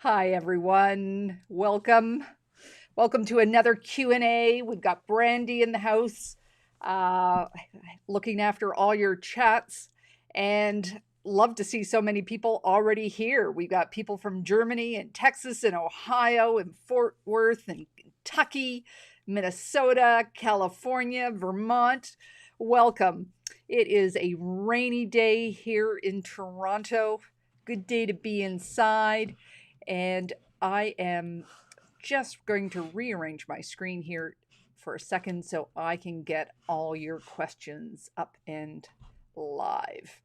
Hi, everyone. Welcome. Welcome to another Q&A. We've got Brandy in the house, uh, looking after all your chats, and love to see so many people already here. We've got people from Germany and Texas and Ohio and Fort Worth and Kentucky, Minnesota, California, Vermont. Welcome. It is a rainy day here in Toronto. Good day to be inside. And I am just going to rearrange my screen here for a second so I can get all your questions up and live.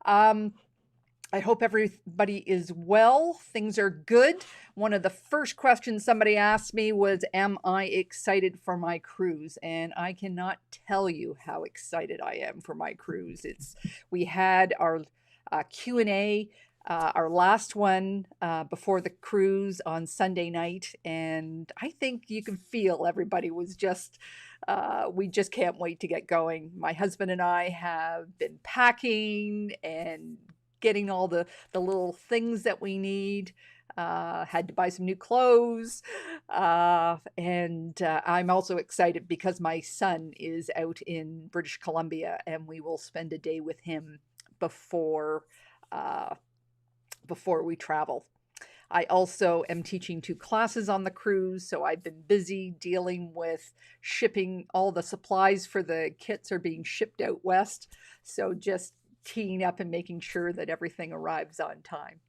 Um, I hope everybody is well. Things are good. One of the first questions somebody asked me was, am I excited for my cruise? And I cannot tell you how excited I am for my cruise. We had our Q&A, our last one before the cruise on Sunday night, and I think you can feel everybody was just we just can't wait to get going. My husband and I have been packing and getting all the little things that we need. Had to buy some new clothes. And I'm also excited because my son is out in British Columbia and we will spend a day with him before uh, before we travel. I also am teaching 2 classes on the cruise, so I've been busy dealing with shipping. All the supplies for the kits are being shipped out west, so just teeing up and making sure that everything arrives on time.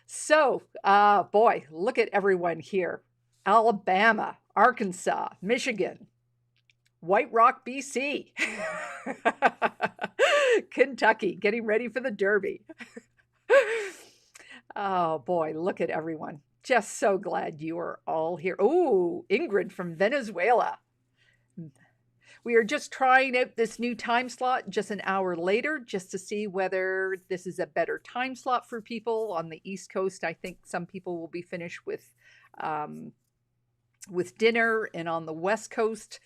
So, boy, look at everyone here. Alabama, Arkansas, Michigan, White Rock, BC, Kentucky, getting ready for the Derby. Oh boy, look at everyone. Just so glad you are all here. Oh, Ingrid from Venezuela. We are just trying out this new time slot just an hour later, just to see whether this is a better time slot for people on the East Coast. I think some people will be finished um, with dinner, and on the West Coast,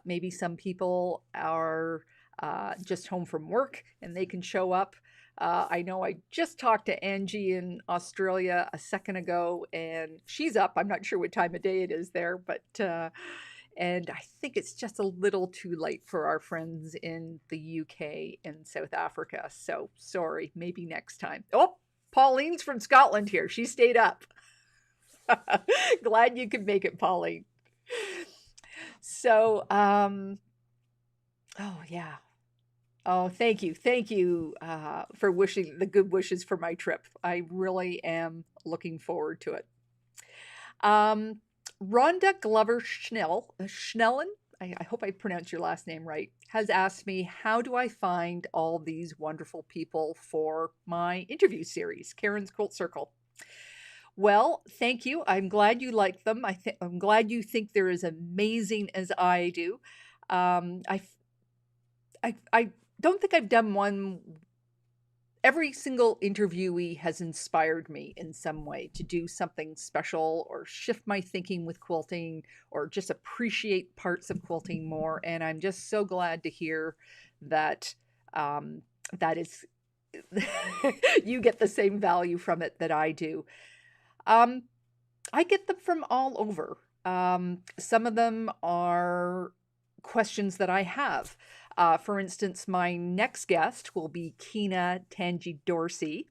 maybe some people are just home from work and they can show up. I know I just talked to Angie in Australia a second ago, and she's up. I'm not sure what time of day it is there, but and I think it's just a little too late for our friends in the UK and South Africa. So sorry, maybe next time. Oh, Pauline's from Scotland here. She stayed up. Glad you could make it, Pauline. So, oh yeah. Oh, thank you. Thank you for wishing the good wishes for my trip. I really am looking forward to it. Um, Rhonda Glover Schnellen, I hope I pronounced your last name right, has asked me, how do I find all these wonderful people for my interview series, Karen's Quilt Circle? Well, thank you. I'm glad you like them. I'm glad you think they're as amazing as I do. Um, I I don't think I've done one. Every single interviewee has inspired me in some way to do something special or shift my thinking with quilting or just appreciate parts of quilting more. And I'm just so glad to hear that um, that is you get the same value from it that I do. Um, I get them from all over. Some of them are questions that I have. For instance, my next guest will be Kina Tangi Dorsey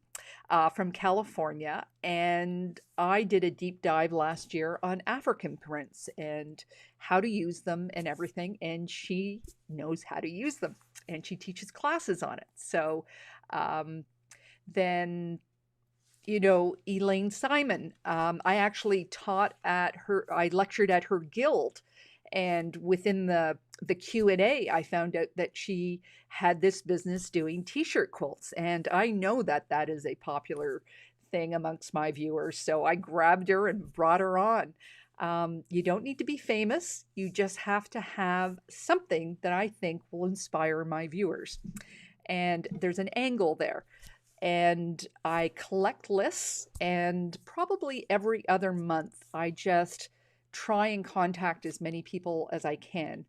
from California. And I did a deep dive last year on African prints and how to use them and everything. And she knows how to use them and she teaches classes on it. So um, then Elaine Simon. I actually I lectured at her guild, and within the Q&A, I found out that she had this business doing t-shirt quilts, and I know that that is a popular thing amongst my viewers, so I grabbed her and brought her on. You don't need to be famous. You just have to have something that I think will inspire my viewers. And there's an angle there, and I collect lists, and probably every other month I just try and contact as many people as I can.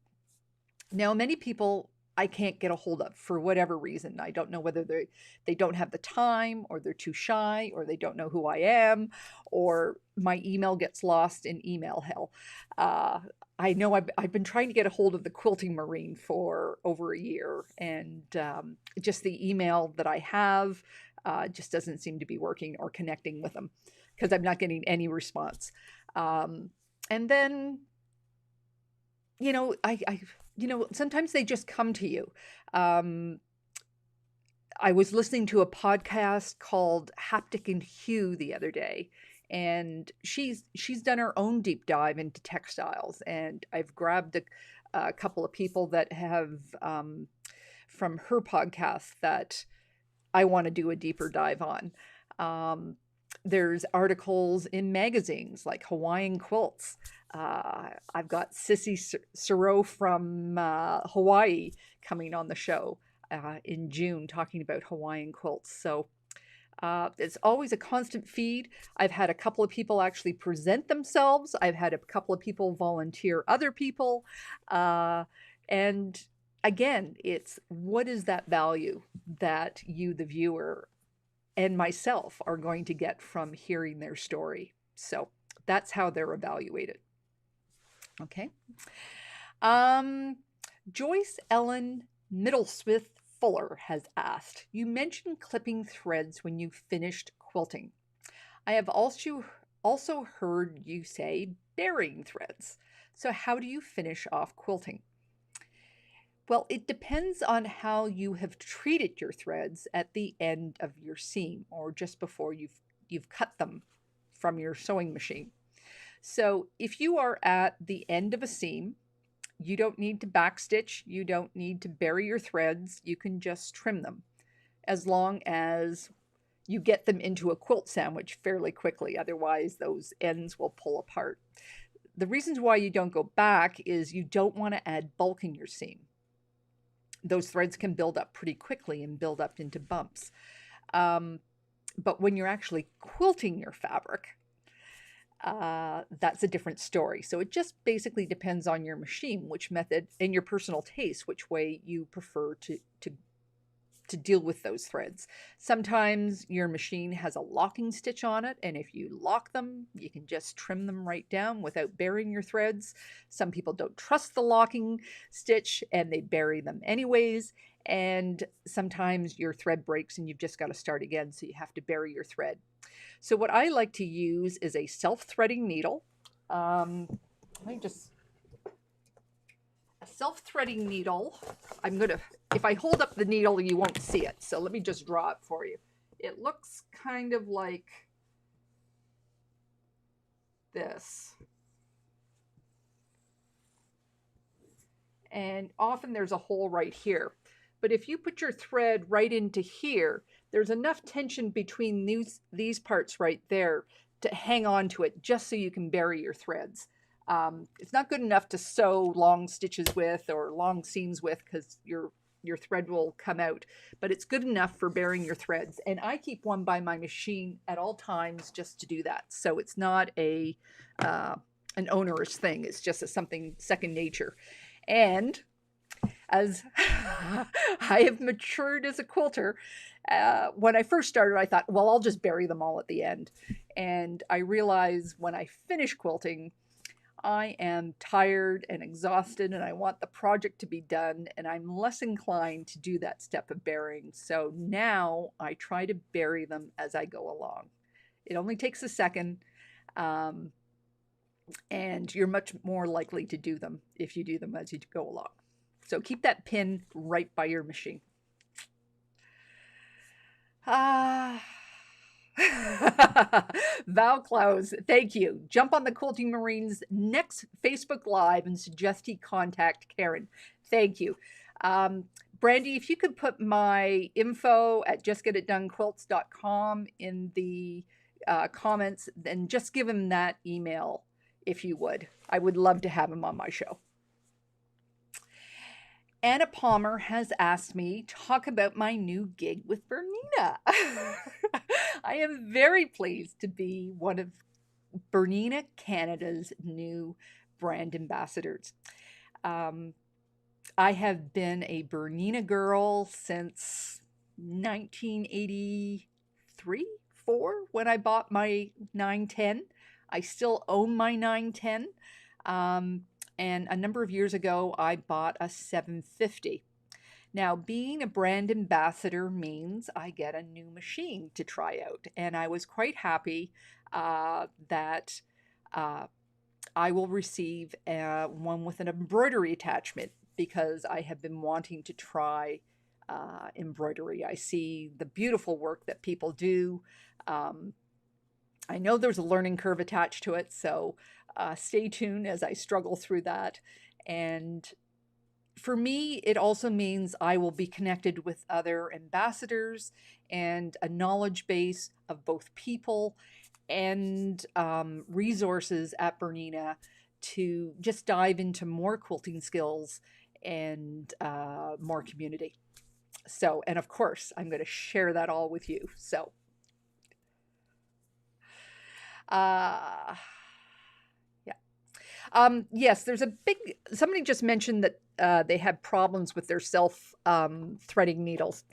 Now, many people I can't get a hold of for whatever reason. I don't know whether they don't have the time, or they're too shy, or they don't know who I am, or my email gets lost in email hell. Uh, I know I've been trying to get a hold of the Quilting Marine for over a year, and just the email that I have just doesn't seem to be working or connecting with them because I'm not getting any response. Um, and then sometimes they just come to you. Um, I was listening to a podcast called Haptic and Hue the other day, and she's done her own deep dive into textiles, and I've grabbed a couple of people that have from her podcast that I want to do a deeper dive on. Um, there's articles in magazines like Hawaiian Quilts. I've got Sissy Siro from Hawaii coming on the show in June talking about Hawaiian quilts. So it's always a constant feed. I've had a couple of people actually present themselves. I've had a couple of people volunteer other people. And again, it's what is that value that you, the viewer, and myself are going to get from hearing their story. So that's how they're evaluated. Okay. Joyce Ellen Middlesmith Fuller has asked, you mentioned clipping threads when you finished quilting. I have also heard you say burying threads. So how do you finish off quilting? Well, it depends on how you have treated your threads at the end of your seam or just before you've cut them from your sewing machine. So if you are at the end of a seam, you don't need to backstitch, you don't need to bury your threads, you can just trim them as long as you get them into a quilt sandwich fairly quickly. Otherwise, those ends will pull apart. The reasons why you don't go back is you don't want to add bulk in your seam. Those threads can build up pretty quickly and build up into bumps. But when you're actually quilting your fabric, that's a different story. So it just basically depends on your machine, which method, and your personal taste, which way you prefer to deal with those threads. Sometimes your machine has a locking stitch on it, and if you lock them, you can just trim them right down without burying your threads. Some people don't trust the locking stitch and they bury them anyways, and sometimes your thread breaks and you've just got to start again, so you have to bury your thread. So what I like to use is a self-threading needle. A self-threading needle. If I hold up the needle, you won't see it. So let me just draw it for you. It looks kind of like this. And often there's a hole right here. But if you put your thread right into here, there's enough tension between these parts right there to hang on to it just so you can bury your threads. It's not good enough to sew long stitches with or long seams with because your thread will come out, but it's good enough for burying your threads. And I keep one by my machine at all times just to do that. So it's not an onerous thing. It's just something second nature. And as I have matured as a quilter, when I first started, I thought, well, I'll just bury them all at the end. And I realized when I finish quilting, I am tired and exhausted and I want the project to be done, and I'm less inclined to do that step of burying. So now I try to bury them as I go along. It only takes a second, and you're much more likely to do them if you do them as you go along. So keep that pin right by your machine. Val Klaus, thank you. Jump on the Quilting Marine's next Facebook Live and suggest he contact Karen. Thank you. Brandy, if you could put my info at justgetitdonequilts.com in the comments, then just give him that email if you would. I would love to have him on my show. Anna Palmer has asked me to talk about my new gig with Bernina. I am very pleased to be one of Bernina Canada's new brand ambassadors. I have been a Bernina girl since 1983, 4 when I bought my 910. I still own my 910. Um, and a number of years ago, I bought a 750. Now, being a brand ambassador means I get a new machine to try out, and I was quite happy that uh, I will receive one with an embroidery attachment because I have been wanting to try embroidery. I see the beautiful work that people do. Um, I know there's a learning curve attached to it, so stay tuned as I struggle through that. And for me, it also means I will be connected with other ambassadors and a knowledge base of both people and resources at Bernina to just dive into more quilting skills and more community. So, and of course, I'm going to share that all with you. So, uh, yeah. Yes, there's a big. Somebody just mentioned that they had problems with their self threading needles.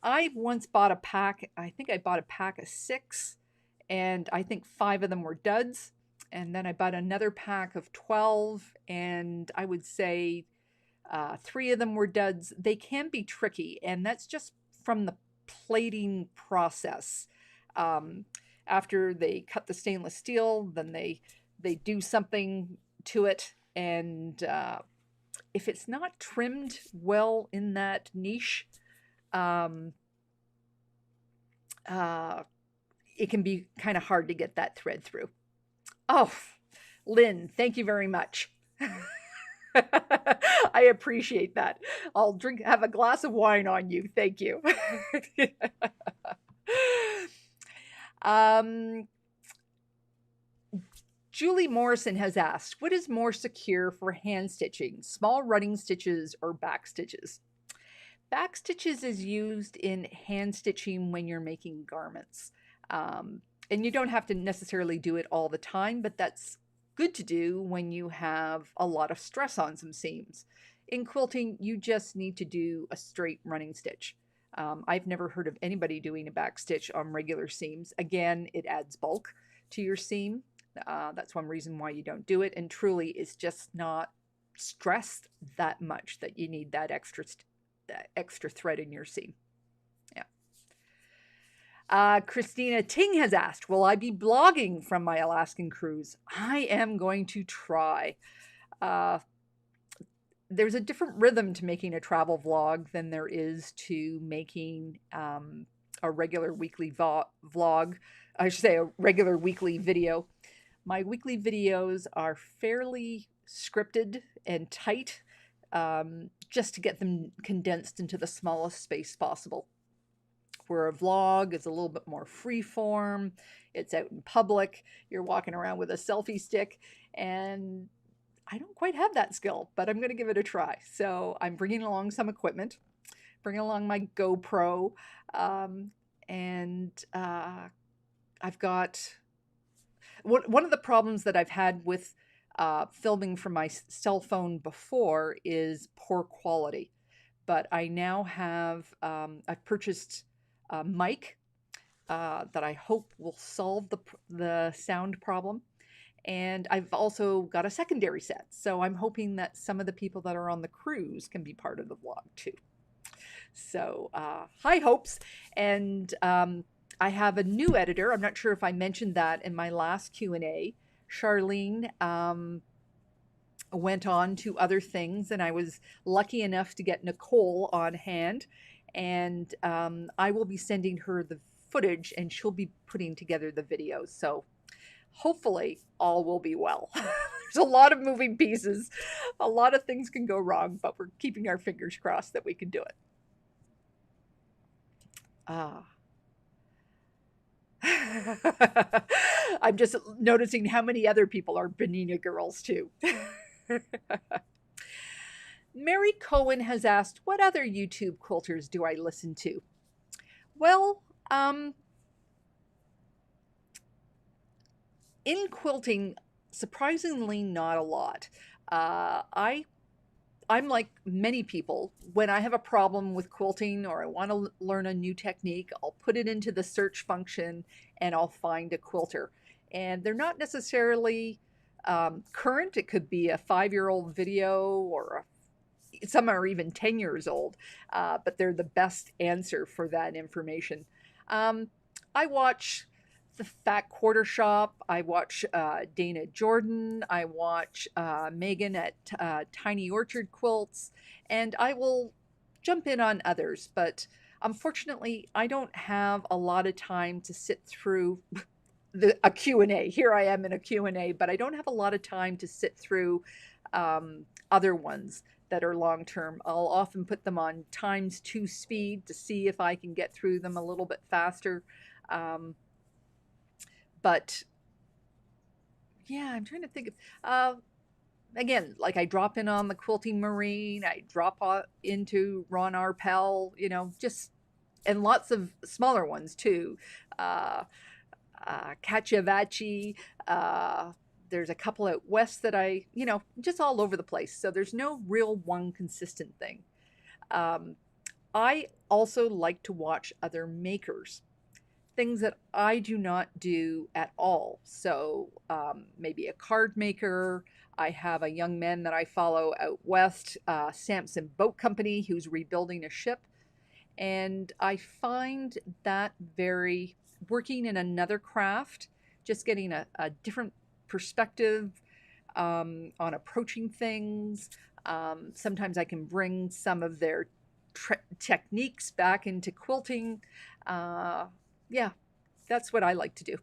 I once bought a pack. I think I bought a pack of 6, and I think 5 of them were duds. And then I bought another pack of 12, and I would say 3 of them were duds. They can be tricky, and that's just from the plating process. Um, After they cut the stainless steel, then they do something to it, and if it's not trimmed well in that niche, um, uh, it can be kind of hard to get that thread through. Oh, Lynn, thank you very much. I appreciate that. I'll have a glass of wine on you. Thank you. um, Julie Morrison has asked, what is more secure for hand stitching, small running stitches or back stitches? Back stitches is used in hand stitching when you're making garments. Um, and you don't have to necessarily do it all the time, but that's good to do when you have a lot of stress on some seams. In quilting, you just need to do a straight running stitch. I've never heard of anybody doing a back stitch on regular seams. Again, it adds bulk to your seam. That's one reason why you don't do it. And truly, it's just not stressed that much that you need that extra thread in your seam. Yeah. Christina Ting has asked, will I be blogging from my Alaskan cruise? I am going to try. Uh, there's a different rhythm to making a travel vlog than there is to making a regular weekly vlog. I should say a regular weekly video. My weekly videos are fairly scripted and tight, just to get them condensed into the smallest space possible. Where a vlog is a little bit more free form, it's out in public, you're walking around with a selfie stick, and I don't quite have that skill, but I'm going to give it a try. So I'm bringing along some equipment, bringing along my GoPro, and I've got one of the problems that I've had with filming from my cell phone before is poor quality. But I now have, I've purchased a mic that I hope will solve the sound problem. And I've also got a secondary set. So I'm hoping that some of the people that are on the cruise can be part of the vlog too. So high hopes. And I have a new editor. I'm not sure if I mentioned that in my last Q&A. Charlene went on to other things, and I was lucky enough to get Nicole on hand. And I will be sending her the footage, and she'll be putting together the videos. So hopefully all will be well. There's a lot of moving pieces. A lot of things can go wrong, but we're keeping our fingers crossed that we can do it. I'm just noticing how many other people are Bernina girls too. Mary Cohen has asked, what other YouTube quilters do I listen to? Well, in quilting, surprisingly not a lot. I I'm like many people. When I have a problem with quilting or I want to learn a new technique, I'll put it into the search function and I'll find a quilter. And they're not necessarily current. It could be a 5-year-old video, or some are even 10 years old, but they're the best answer for that information. Um, I watch the Fat Quarter Shop. I watch Dana Jordan. I watch Megan at Tiny Orchard Quilts, and I will jump in on others. But unfortunately, I don't have a lot of time to sit through a Q&A. Here I am in a Q&A, but I don't have a lot of time to sit through other ones that are long term. I'll often put them on times 2 speed to see if I can get through them a little bit faster. Um, but yeah, I'm trying to think of, again, like I drop in on the Quilting Marine, I drop into Ron Arpel, just, and lots of smaller ones too. Uh, Cacciavacci, there's a couple out west that just all over the place. So there's no real one consistent thing. I also like to watch other makers, things that I do not do at all. So maybe a card maker. I have a young man that I follow out west, Samson Boat Company, who's rebuilding a ship. And I find that very working in another craft, just getting a different perspective on approaching things. Sometimes I can bring some of their techniques back into quilting. Yeah, that's what I like to do.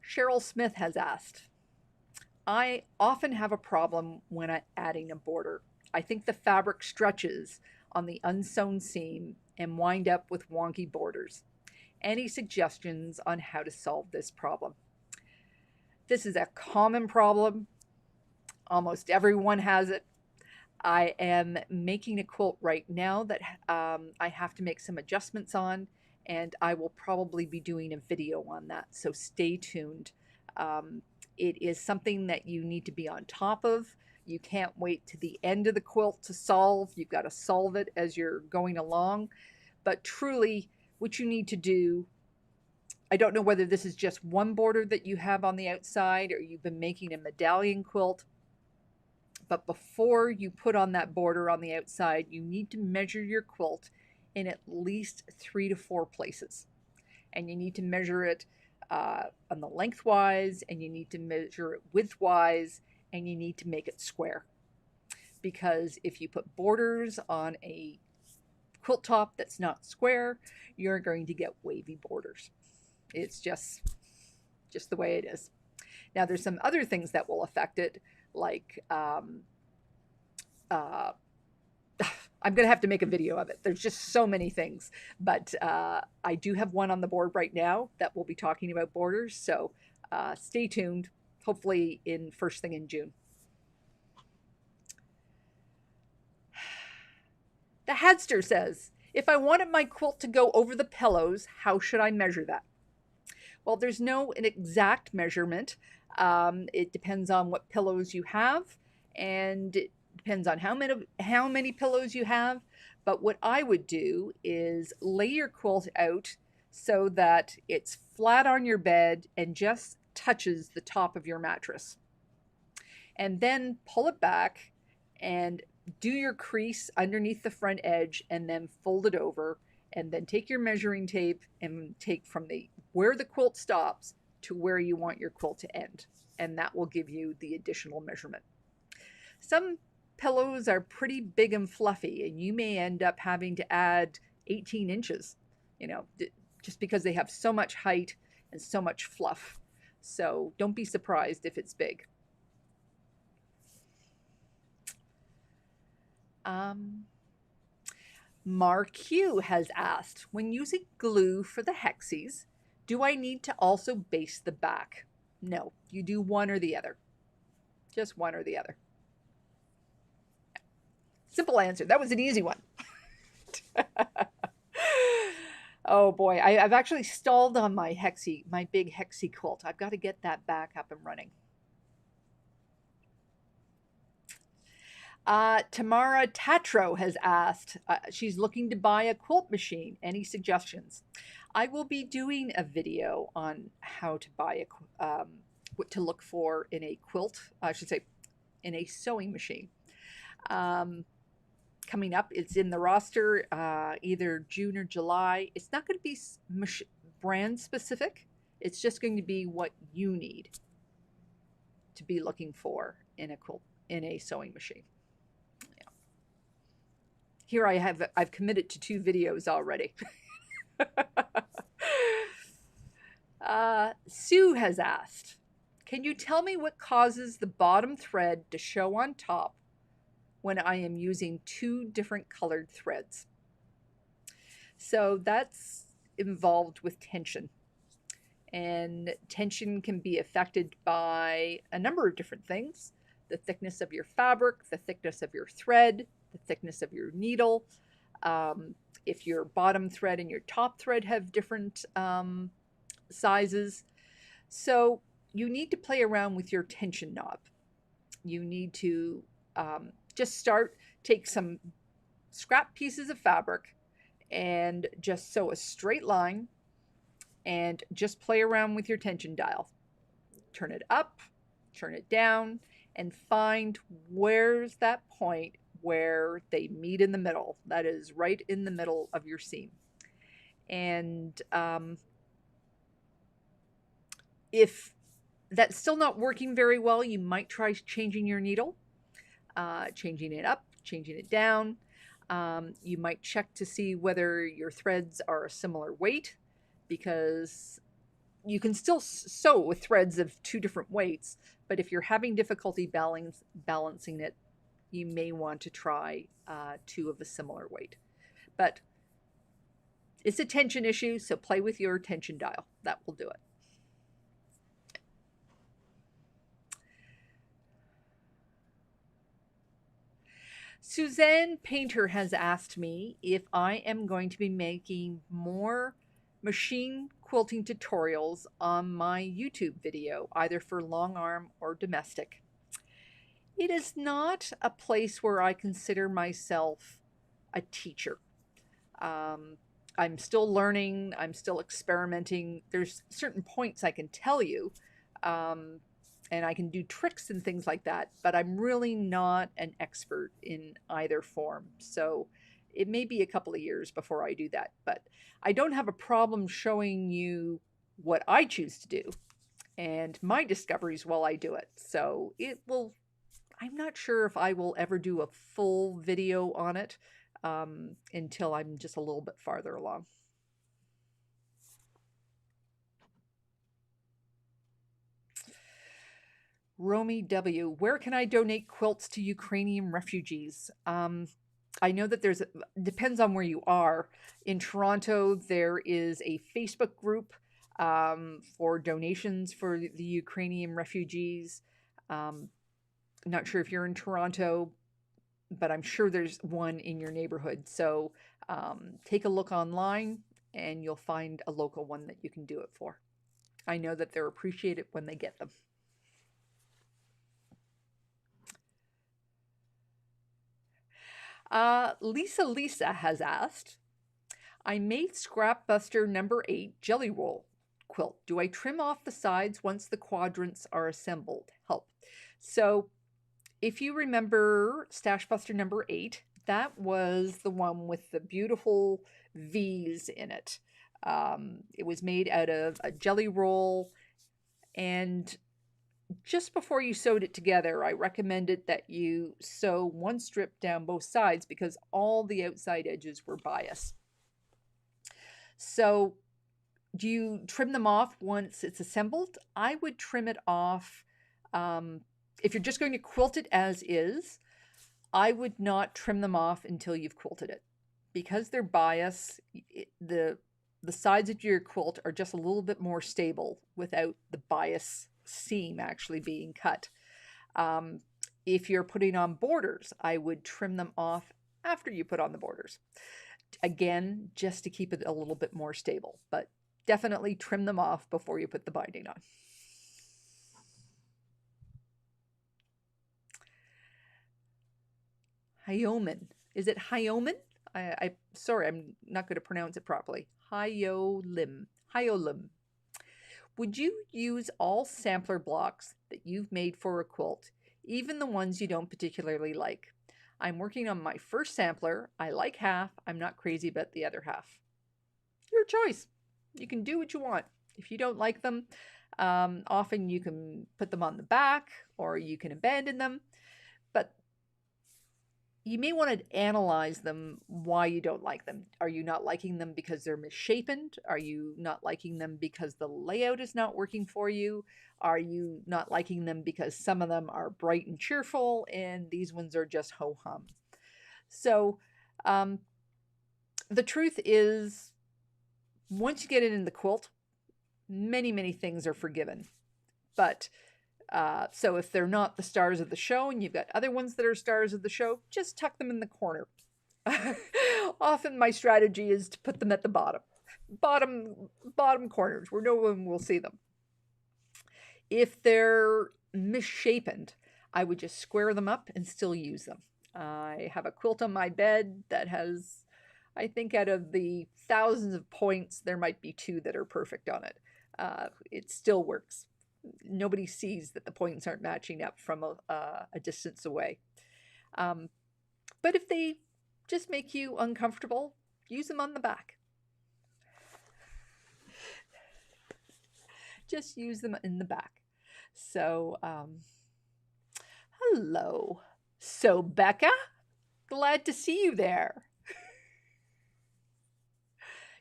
Cheryl Smith has asked, I often have a problem when I'm adding a border. I think the fabric stretches on the unsewn seam and wind up with wonky borders. Any suggestions on how to solve this problem? This is a common problem. Almost everyone has it. I am making a quilt right now that I have to make some adjustments on, and I will probably be doing a video on that, so stay tuned. It is something that you need to be on top of. You can't wait to the end of the quilt to solve. You've got to solve it as you're going along. But truly, what you need to do, I don't know whether this is just one border that you have on the outside or you've been making a medallion quilt, but before you put on that border on the outside, you need to measure your quilt in at least 3 to 4 places. And you need to measure it on the lengthwise, and you need to measure it widthwise, and you need to make it square. Because if you put borders on a quilt top that's not square, you're going to get wavy borders. It's just the way it is. Now, there's some other things that will affect it, like I'm going to have to make a video of it. There's just so many things, but I do have one on the board right now that will be talking about borders. So stay tuned, hopefully in first thing in June. The Hadster says, if I wanted my quilt to go over the pillows, how should I measure that? Well, there's no an exact measurement. It depends on what pillows you have, and it depends on how many pillows you have. But what I would do is lay your quilt out so that it's flat on your bed and just touches the top of your mattress. And then pull it back and do your crease underneath the front edge, and then fold it over, and then take your measuring tape and take from where the quilt stops to where you want your quilt to end. And that will give you the additional measurement. Some pillows are pretty big and fluffy, and you may end up having to add 18 inches, just because they have so much height and so much fluff. So don't be surprised if it's big. Marq has asked, when using glue for the hexes, do I need to also base the back? No, you do one or the other. Just one or the other. Simple answer. That was an easy one. Oh boy, I've actually stalled on my big hexie quilt. I've got to get that back up and running. Tamara Tatro has asked, she's looking to buy a quilt machine. Any suggestions? I will be doing a video on how to buy what to look for in a quilt, I should say, in a sewing machine. Um, Coming up, it's in the roster either June or July. It's not going to be brand specific, it's just going to be what you need to be looking for in a quilt, in a sewing machine. Here I've committed to 2 videos already. Sue has asked, can you tell me what causes the bottom thread to show on top when I am using 2 different colored threads? So that's involved with tension. And tension can be affected by a number of different things: the thickness of your fabric, the thickness of your thread, the thickness of your needle. If your bottom thread and your top thread have different sizes. So you need to play around with your tension knob. You need to just take some scrap pieces of fabric and just sew a straight line and just play around with your tension dial. Turn it up, turn it down, and find where's that point where they meet in the middle. That is right in the middle of your seam. And if that's still not working very well, you might try changing your needle, changing it up, changing it down. You might check to see whether your threads are a similar weight, because you can still sew with threads of 2 different weights, but if you're having difficulty balancing it, you may want to try 2 of a similar weight. But it's a tension issue, so play with your tension dial. That will do it. Suzanne Painter has asked me if I am going to be making more machine quilting tutorials on my YouTube video, either for long arm or domestic. It is not a place where I consider myself a teacher. I'm still learning, I'm still experimenting. There's certain points I can tell you, and I can do tricks and things like that, but I'm really not an expert in either form. So it may be a couple of years before I do that, but I don't have a problem showing you what I choose to do and my discoveries while I do it. So I'm not sure if I will ever do a full video on it until I'm just a little bit farther along. Romy W., where can I donate quilts to Ukrainian refugees? I know that depends on where you are. In Toronto, there is a Facebook group for donations for the Ukrainian refugees. Not sure if you're in Toronto, but I'm sure there's one in your neighborhood. So take a look online and you'll find a local one that you can do it for. I know that they're appreciated when they get them. Lisa has asked, I made Scrapbuster number 8 jelly roll quilt. Do I trim off the sides once the quadrants are assembled? Help. So if you remember Stashbuster number 8, that was the one with the beautiful V's in it. It was made out of a jelly roll, and just before you sewed it together, I recommended that you sew one strip down both sides because all the outside edges were bias. So do you trim them off once it's assembled? I would trim it off. If you're just going to quilt it as is, I would not trim them off until you've quilted it. Because they're bias, the sides of your quilt are just a little bit more stable without the bias seam actually being cut. If you're putting on borders, I would trim them off after you put on the borders. Again, just to keep it a little bit more stable, but definitely trim them off before you put the binding Hyomin. Is it hyomin? Sorry, I'm not going to pronounce it properly. Hyolim. Hyolim. Would you use all sampler blocks that you've made for a quilt, even the ones you don't particularly like? I'm working on my first sampler. I like half. I'm not crazy about the other half. Your choice. You can do what you want. If you don't like them, often you can put them on the back or you can abandon them. But you may want to analyze them why you don't like them. Are you not liking them because they're misshapen? Are you not liking them because the layout is not working for you? Are you not liking them because some of them are bright and cheerful and these ones are just ho-hum? So the truth is, once you get it in the quilt, many things are forgiven. But so if they're not the stars of the show and you've got other ones that are stars of the show, just tuck them in the corner. Often my strategy is to put them at the bottom corners where no one will see them. If they're misshapen, I would just square them up and still use them. I have a quilt on my bed that has, I think out of the thousands of points, there might be 2 that are perfect on it. It still works. Nobody sees that the points aren't matching up from a distance away. But if they just make you uncomfortable, use them on the back. Just use them in the back. So, hello. So, Becca, glad to see you there.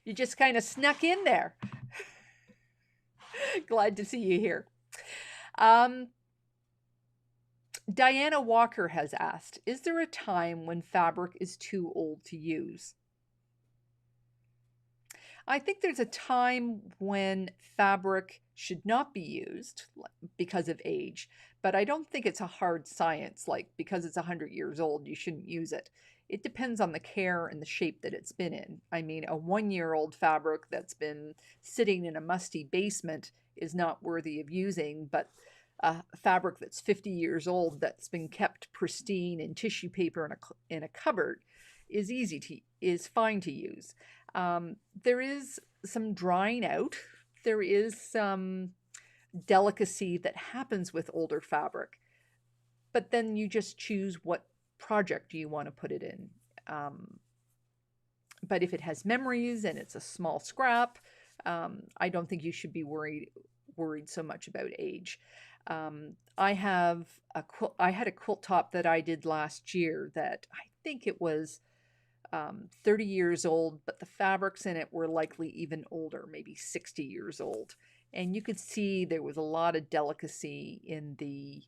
You just kind of snuck in there. Glad to see you here. Diana Walker has asked, is there a time when fabric is too old to use? I think there's a time when fabric should not be used because of age, but I don't think it's a hard science, like because it's 100 years old, you shouldn't use it. It depends on the care and the shape that it's been in. I mean, a 1-year-old fabric that's been sitting in a musty basement is not worthy of using, but a fabric that's 50 years old that's been kept pristine in tissue paper in a cupboard is fine to use. There is some drying out. There is some delicacy that happens with older fabric, but then you just choose what project you want to put it in. But if it has memories and it's a small scrap, I don't think you should be worried so much about age. I had a quilt top that I did last year that I think it was 30 years old, but the fabrics in it were likely even older, maybe 60 years old. And you could see there was a lot of delicacy in the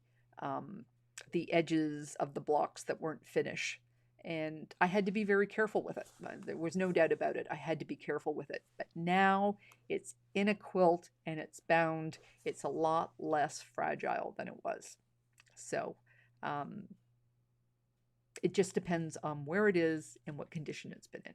edges of the blocks that weren't finished. And I had to be very careful with it. There was no doubt about it. I had to be careful with it. But now it's in a quilt and it's bound. It's a lot less fragile than it was. So it just depends on where it is and what condition it's been in.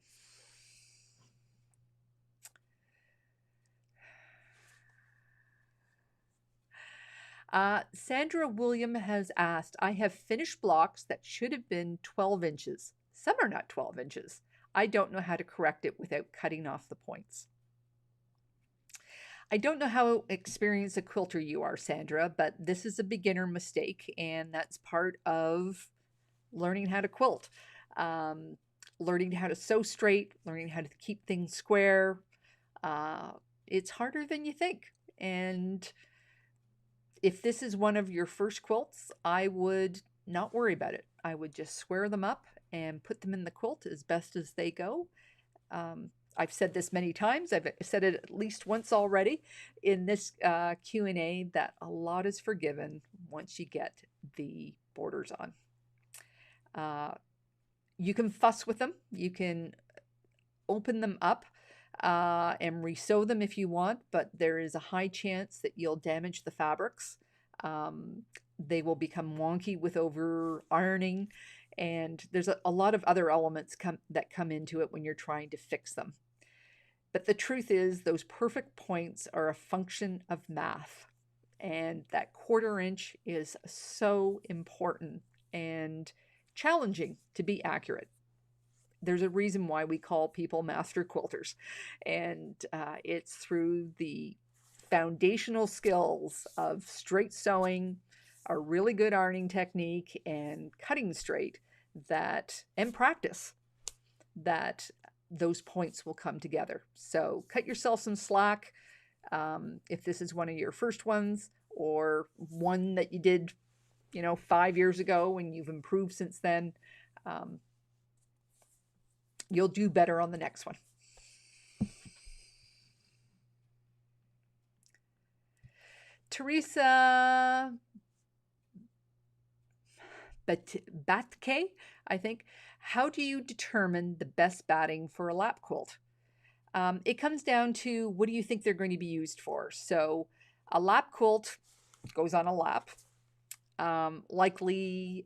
Sandra William has asked, I have finished blocks that should have been 12 inches. Some are not 12 inches. I don't know how to correct it without cutting off the points. I don't know how experienced a quilter you are, Sandra, but this is a beginner mistake, and that's part of learning how to quilt. Learning how to sew straight, learning how to keep things square. It's harder than you think. And if this is one of your first quilts, I would not worry about it. I would just square them up and put them in the quilt as best as they go. I've said this many times. I've said it at least once already in this Q&A that a lot is forgiven once you get the borders on. You can fuss with them. You can open them up and resew them if you want, but there is a high chance that you'll damage the fabrics. They will become wonky with over ironing, and there's a lot of other elements that come into it when you're trying to fix them. But the truth is, those perfect points are a function of math, and that 1/4 inch is so important, and challenging to be accurate. There's a reason why we call people master quilters, and it's through the foundational skills of straight sewing, a really good ironing technique, and cutting straight that, and practice, that those points will come together. So cut yourself some slack if this is one of your first ones, or one that you did, 5 years ago and you've improved since then. Um, you'll do better on the next one. Teresa Batke, I think. How do you determine the best batting for a lap quilt? It comes down to, what do you think they're going to be used for? So a lap quilt goes on a lap. Likely,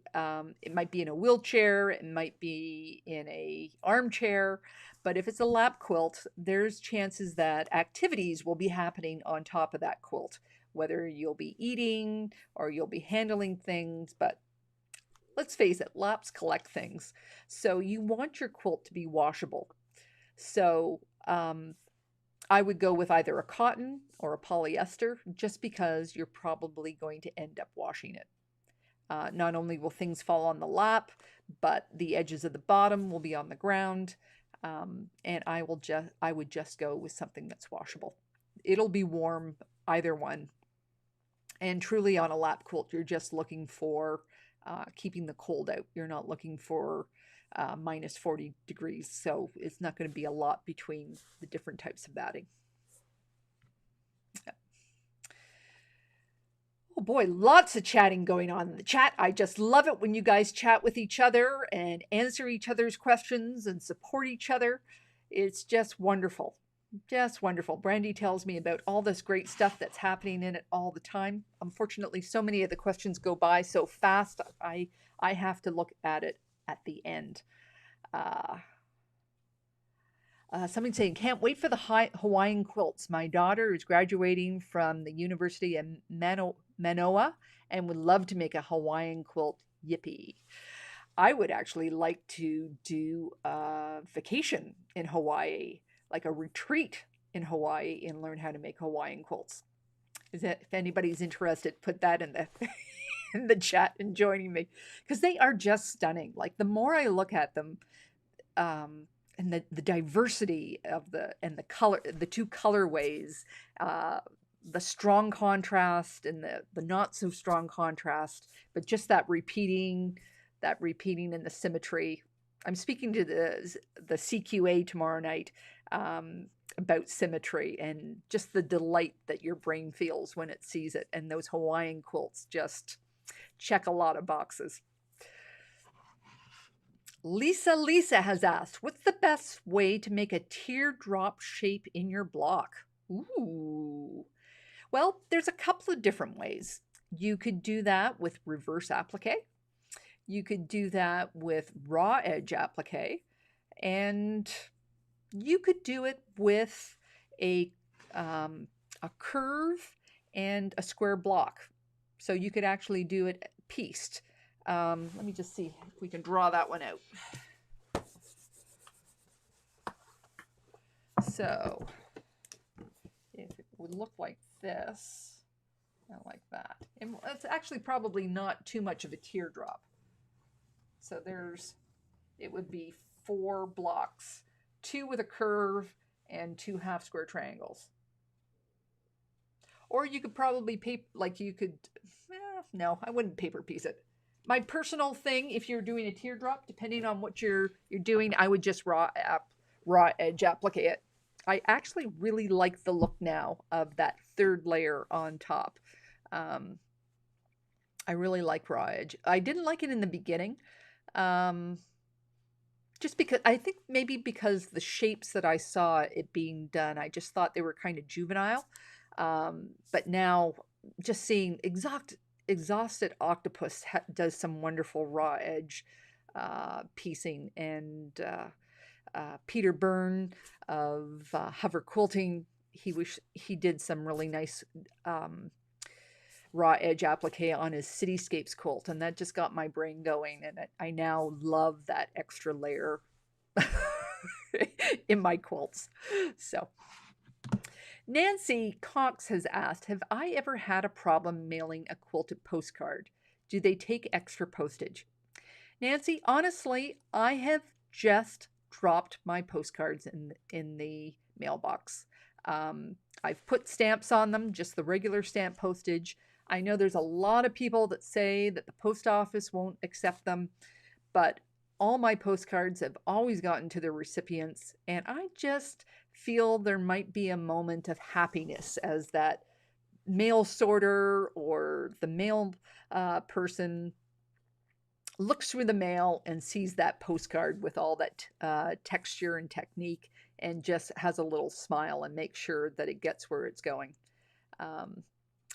it might be in a wheelchair, it might be in a armchair, but if it's a lap quilt, there's chances that activities will be happening on top of that quilt, whether you'll be eating or you'll be handling things. But let's face it, laps collect things. So you want your quilt to be washable. So I would go with either a cotton or a polyester, just because you're probably going to end up washing it. Not only will things fall on the lap, but the edges of the bottom will be on the ground. And I would just go with something that's washable. It'll be warm, either one. And truly, on a lap quilt, you're just looking for keeping the cold out. You're not looking for minus 40 degrees. So it's not going to be a lot between the different types of batting. Yeah. Oh boy, lots of chatting going on in the chat. I just love it when you guys chat with each other and answer each other's questions and support each other. It's just wonderful. Just wonderful. Brandy tells me about all this great stuff that's happening in it all the time. Unfortunately, so many of the questions go by so fast, I have to look at it at the end. Somebody saying, can't wait for the Hawaiian quilts. My daughter is graduating from the University of Manoa and would love to make a Hawaiian quilt. Yippee. I would actually like to do a vacation in Hawaii, like a retreat in Hawaii, and learn how to make Hawaiian quilts. If anybody's interested, put that in the in the chat and joining me, because they are just stunning. Like, the more I look at them, and the diversity of the color, the two colorways, the strong contrast and the not so strong contrast, but just that repeating and the symmetry. I'm speaking to the CQA tomorrow night about symmetry and just the delight that your brain feels when it sees it. And those Hawaiian quilts just check a lot of boxes. Lisa has asked, what's the best way to make a teardrop shape in your block? Ooh. Well, there's a couple of different ways. You could do that with reverse applique. You could do that with raw edge applique. And you could do it with a curve and a square block. So you could actually do it pieced. Let me just see if we can draw that one out. So if it would look like this, and like that. And it's actually probably not too much of a teardrop. So it would be 4 blocks, 2 with a curve and 2 half square triangles. Or you could probably no, I wouldn't paper piece it. My personal thing, if you're doing a teardrop, depending on what you're doing, I would just raw edge applique it. I actually really like the look now of that third layer on top. I really like raw edge. I didn't like it in the beginning, just because I think maybe because the shapes that I saw it being done, I just thought they were kind of juvenile. But now, just seeing Exhausted Octopus does some wonderful raw edge piecing, and Peter Byrne of Hover Quilting, he did some really nice raw edge applique on his Cityscapes quilt, and that just got my brain going, and I now love that extra layer in my quilts. So Nancy Cox has asked, have I ever had a problem mailing a quilted postcard? Do they take extra postage? Nancy, honestly, I have just dropped my postcards in the mailbox. I've put stamps on them, just the regular stamp postage. I know there's a lot of people that say that the post office won't accept them, but all my postcards have always gotten to their recipients, and I just feel there might be a moment of happiness as that mail sorter or the mail person looks through the mail and sees that postcard with all that texture and technique and just has a little smile and makes sure that it gets where it's going.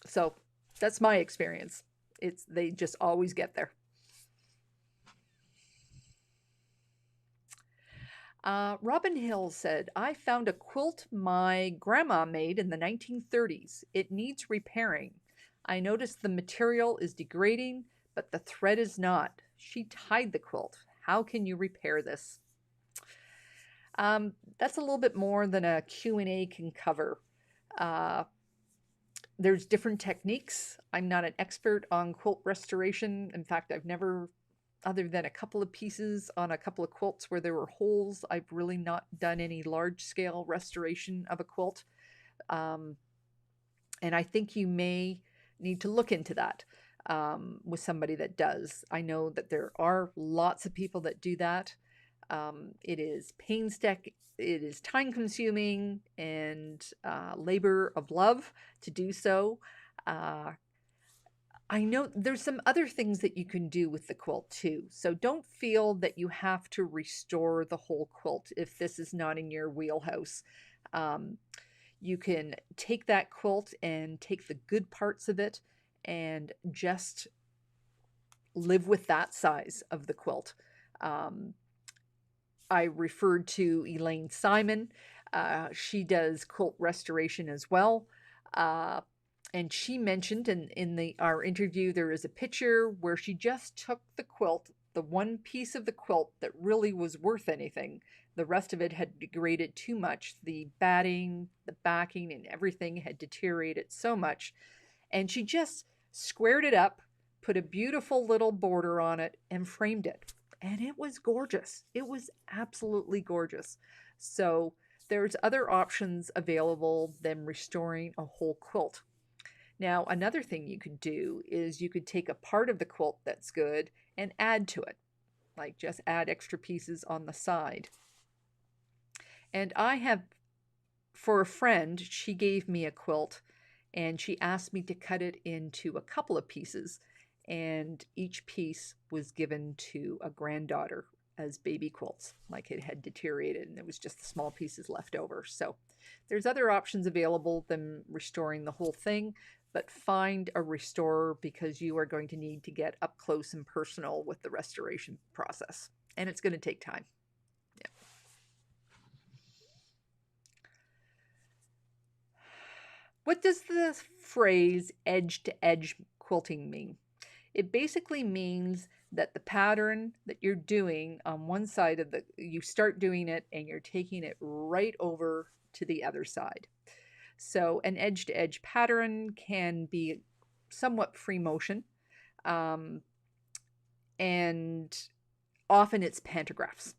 So that's my experience. They just always get there. Robin Hill said, I found a quilt my grandma made in the 1930s. It needs repairing. I noticed the material is degrading, but the thread is not. She tied the quilt. How can you repair this? That's a little bit more than a Q&A can cover. There's different techniques. I'm not an expert on quilt restoration. In fact, I've never, other than a couple of pieces on a couple of quilts where there were holes, I've really not done any large-scale restoration of a quilt. And I think you may need to look into that with somebody that does. I know that there are lots of people that do that. It is painstaking, it is time-consuming, and labor of love to do so. I know there's some other things that you can do with the quilt too. So don't feel that you have to restore the whole quilt if this is not in your wheelhouse. You can take that quilt and take the good parts of it and just live with that size of the quilt. I referred to Elaine Simon. She does quilt restoration as well. And she mentioned in our interview, there is a picture where she just took the quilt, the one piece of the quilt that really was worth anything. The rest of it had degraded too much. The batting, the backing, and everything had deteriorated so much. And she just squared it up, put a beautiful little border on it, and framed it. And it was gorgeous. It was absolutely gorgeous. So there's other options available than restoring a whole quilt. Now, another thing you could do is you could take a part of the quilt that's good and add to it, like just add extra pieces on the side. And I have, for a friend, she gave me a quilt and she asked me to cut it into a couple of pieces, and each piece was given to a granddaughter as baby quilts, like it had deteriorated and it was just the small pieces left over. So there's other options available than restoring the whole thing, but find a restorer because you are going to need to get up close and personal with the restoration process, and it's going to take time. Yeah. What does the phrase edge-to-edge quilting mean? It basically means that the pattern that you're doing on one side of you start doing it and you're taking it right over to the other side. So an edge-to-edge pattern can be somewhat free motion, and often it's pantographs.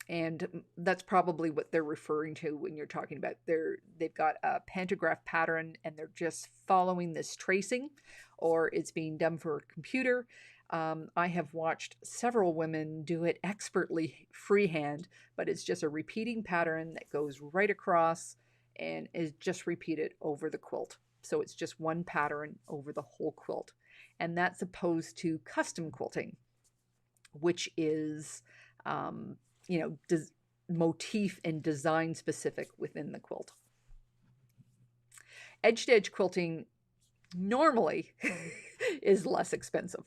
And that's probably what they're referring to when you're talking about they've got a pantograph pattern and they're just following this tracing, or it's being done for a computer. I have watched several women do it expertly freehand, but it's just a repeating pattern that goes right across and is just repeated over the quilt. So it's just one pattern over the whole quilt. And that's opposed to custom quilting, which is motif and design specific within the quilt. Edge-to-edge quilting normally is less expensive.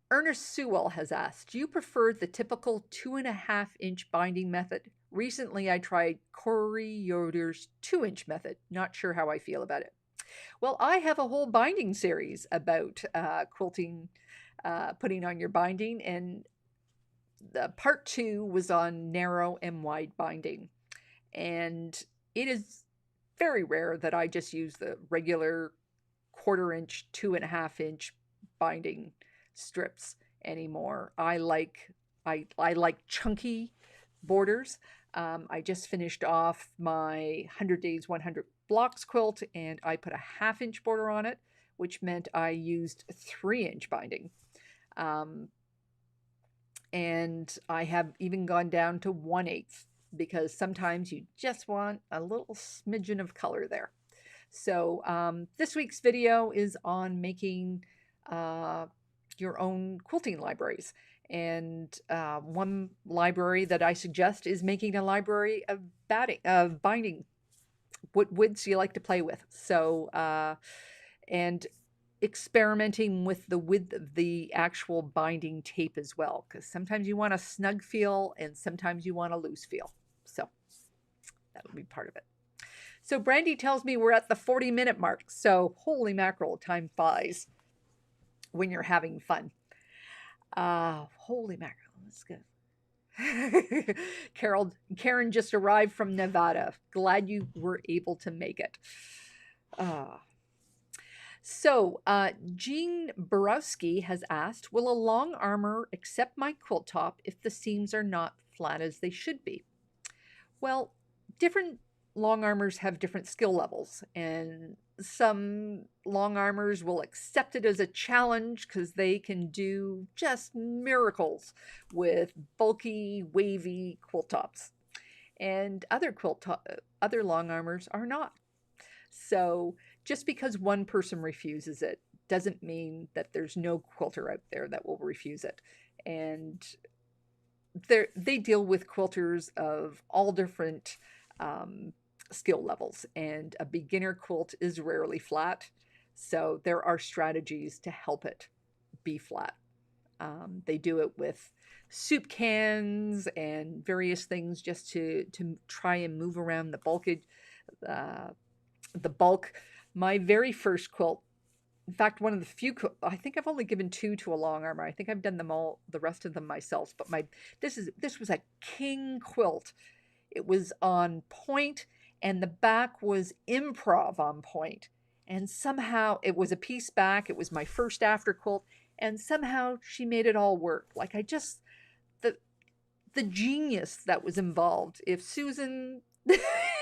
Ernest Sewell has asked, do you prefer the typical 2.5-inch binding method? Recently, I tried Corey Yoder's 2-inch method. Not sure how I feel about it. Well, I have a whole binding series about quilting, putting on your binding, and the part two was on narrow and wide binding. And it is very rare that I just use the regular 1/4 inch, 2.5 inch binding strips anymore. I like chunky borders. I just finished off my 100 Days 100 Blocks quilt, and I put a 1/2 inch border on it, which meant I used 3-inch binding. Um, and I have even gone down to 1/8 because sometimes you just want a little smidgen of color there. So this week's video is on making uh, your own quilting libraries. And one library that I suggest is making a library of binding, what widths you like to play with. So, and experimenting with the width of the actual binding tape as well, because sometimes you want a snug feel and sometimes you want a loose feel. So that'll be part of it. So Brandy tells me we're at the 40-minute mark. So holy mackerel, time flies when you're having fun. Holy mackerel, that's good. Karen just arrived from Nevada. Glad you were able to make it. So Jean Borowski has asked, will a long armor accept my quilt top if the seams are not flat as they should be? Well, different long armors have different skill levels, and some long armors will accept it as a challenge because they can do just miracles with bulky, wavy quilt tops. And other long armors are not. So just because one person refuses it doesn't mean that there's no quilter out there that will refuse it. And they deal with quilters of all different skill levels, and a beginner quilt is rarely flat. So there are strategies to help it be flat. They do it with soup cans and various things just to try and move around the bulk. My very first quilt, in fact, one of the few, I think I've only given 2 to a long armor. I think I've done them all, the rest of them myself. But this was a king quilt. It was on point, and the back was improv on point. And somehow it was a piece back. It was my first after quilt, and somehow she made it all work. Like the genius that was involved. If Susan,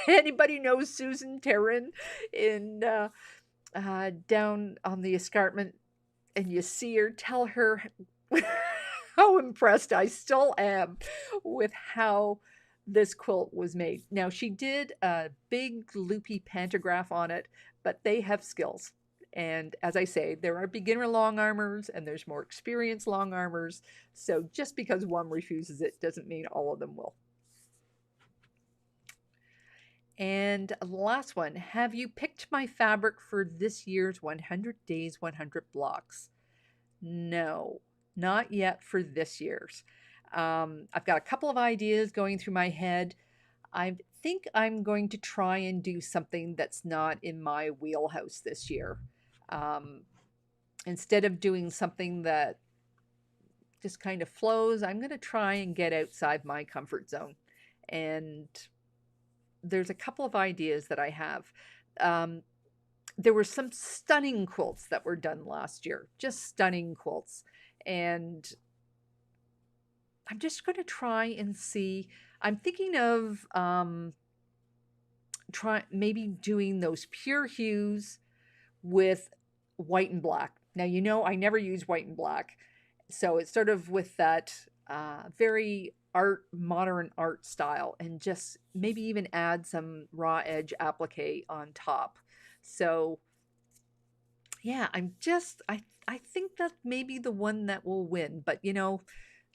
anybody knows Susan Terran in down on the escarpment, and you see her, tell her how impressed I still am with how this quilt was made. Now, she did a big loopy pantograph on it, but they have skills. And as I say, there are beginner long armors and there's more experienced long armors. So just because one refuses it doesn't mean all of them will. And last one, have you picked my fabric for this year's 100 Days 100 Blocks? No, not yet for this year's. I've got a couple of ideas going through my head. I think I'm going to try and do something that's not in my wheelhouse this year. Instead of doing something that just kind of flows, I'm going to try and get outside my comfort zone. And there's a couple of ideas that I have. There were some stunning quilts that were done last year, just stunning quilts. And I'm just going to try and see. I'm thinking of maybe doing those pure hues with white and black. Now, you know, I never use white and black. So it's sort of with that very modern art style, and just maybe even add some raw edge applique on top. So yeah, I think that may be the one that will win. But you know,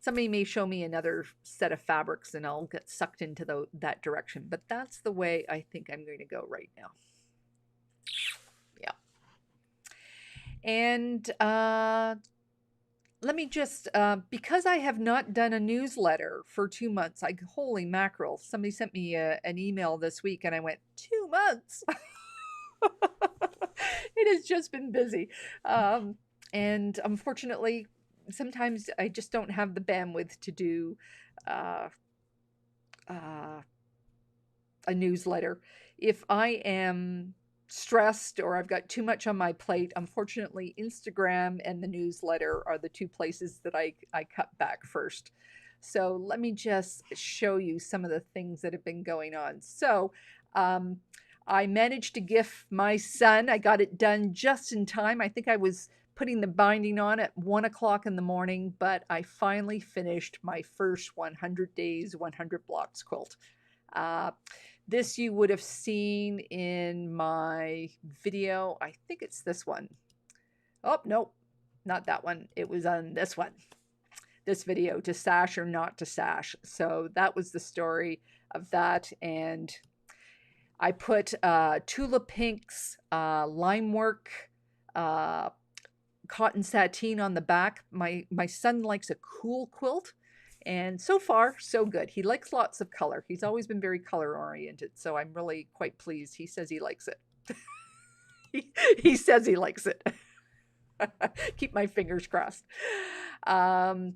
somebody may show me another set of fabrics and I'll get sucked into that direction. But that's the way I think I'm going to go right now. Yeah. And let me just, because I have not done a newsletter for 2 months, holy mackerel, somebody sent me an email this week and I went, 2 months? It has just been busy. Um, and unfortunately, sometimes I just don't have the bandwidth to do uh, uh, a newsletter. If I am stressed or I've got too much on my plate, unfortunately, Instagram and the newsletter are the two places that I cut back first. So let me just show you some of the things that have been going on. So um, I managed to gift my son. I got it done just in time. I think I was putting the binding on at 1 o'clock in the morning, but I finally finished my first 100 days, 100 blocks quilt. Uh, this you would have seen in my video. I think it's this one. Oh, nope, not that one. It was on this one, this video, to sash or not to sash. So that was the story of that. And I put Tula Pink's line work, uh, cotton sateen on the back. My son likes a cool quilt, and so far so good. He likes lots of color. He's always been very color oriented, so I'm really quite pleased. He says he likes it. he says he likes it. Keep my fingers crossed. Um,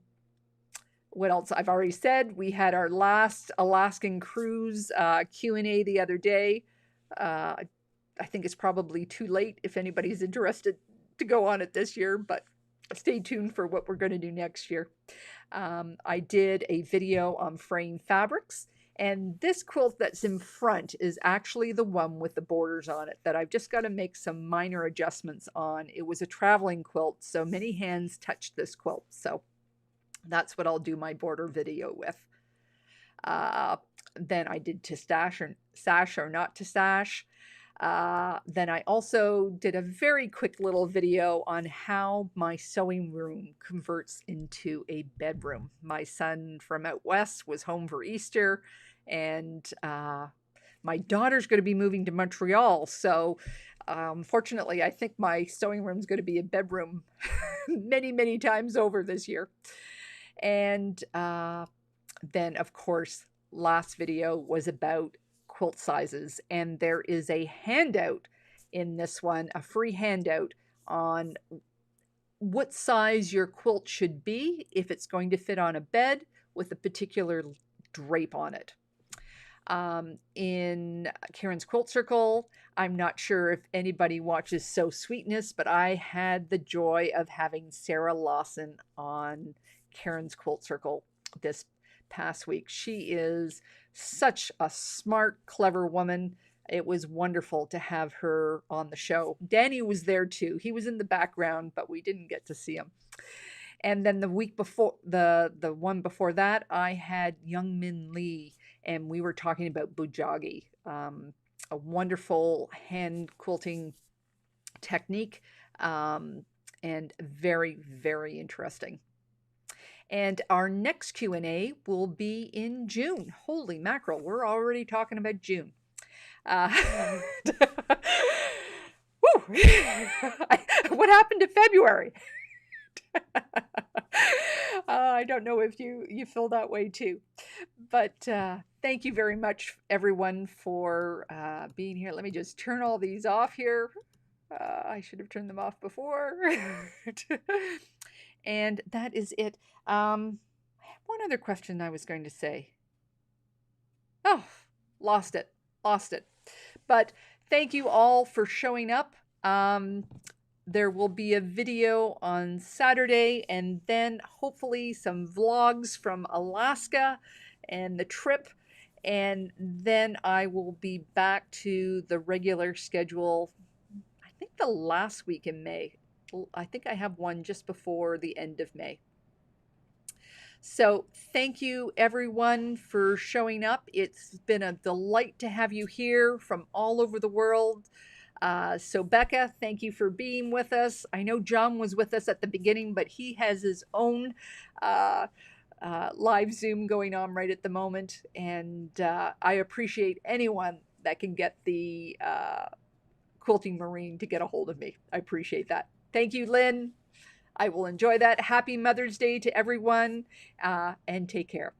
what else? I've already said we had our last Alaskan cruise Q&A the other day. I think it's probably too late if anybody's interested to go on it this year, but stay tuned for what we're going to do next year. I did a video on fraying fabrics, and this quilt that's in front is actually the one with the borders on it that I've just got to make some minor adjustments on. It was a traveling quilt, so many hands touched this quilt, so that's what I'll do my border video with. Then I did to sash or not to sash. Then I also did a very quick little video on how my sewing room converts into a bedroom. My son from out west was home for Easter, and my daughter's going to be moving to Montreal. So fortunately, I think my sewing room is going to be a bedroom many, many times over this year. And then, of course, last video was about quilt sizes, and there is a handout in this one, a free handout on what size your quilt should be if it's going to fit on a bed with a particular drape on it. In Karen's Quilt Circle, I'm not sure if anybody watches So Sweetness, but I had the joy of having Sarah Lawson on Karen's Quilt Circle this past week. She is such a smart, clever woman. It was wonderful to have her on the show. Danny was there too. He was in the background, but we didn't get to see him. And then the week before, the one before that, I had Young Min Lee, and we were talking about bujagi, a wonderful hand quilting technique, and very, very interesting. And our next Q&A will be in June. Holy mackerel, we're already talking about June. Woo! What happened to February? I don't know if you feel that way too. But thank you very much, everyone, for being here. Let me just turn all these off here. I should have turned them off before. And that is it. One other question I was going to say. Oh, lost it. But thank you all for showing up. There will be a video on Saturday, and then hopefully some vlogs from Alaska and the trip. And then I will be back to the regular schedule, I think the last week in May. I think I have one just before the end of May. So thank you everyone for showing up. It's been a delight to have you here from all over the world. So Becca, thank you for being with us. I know John was with us at the beginning, but he has his own live Zoom going on right at the moment. And I appreciate anyone that can get the Quilting Marine to get a hold of me. I appreciate that. Thank you, Lynn. I will enjoy that. Happy Mother's Day to everyone, and take care.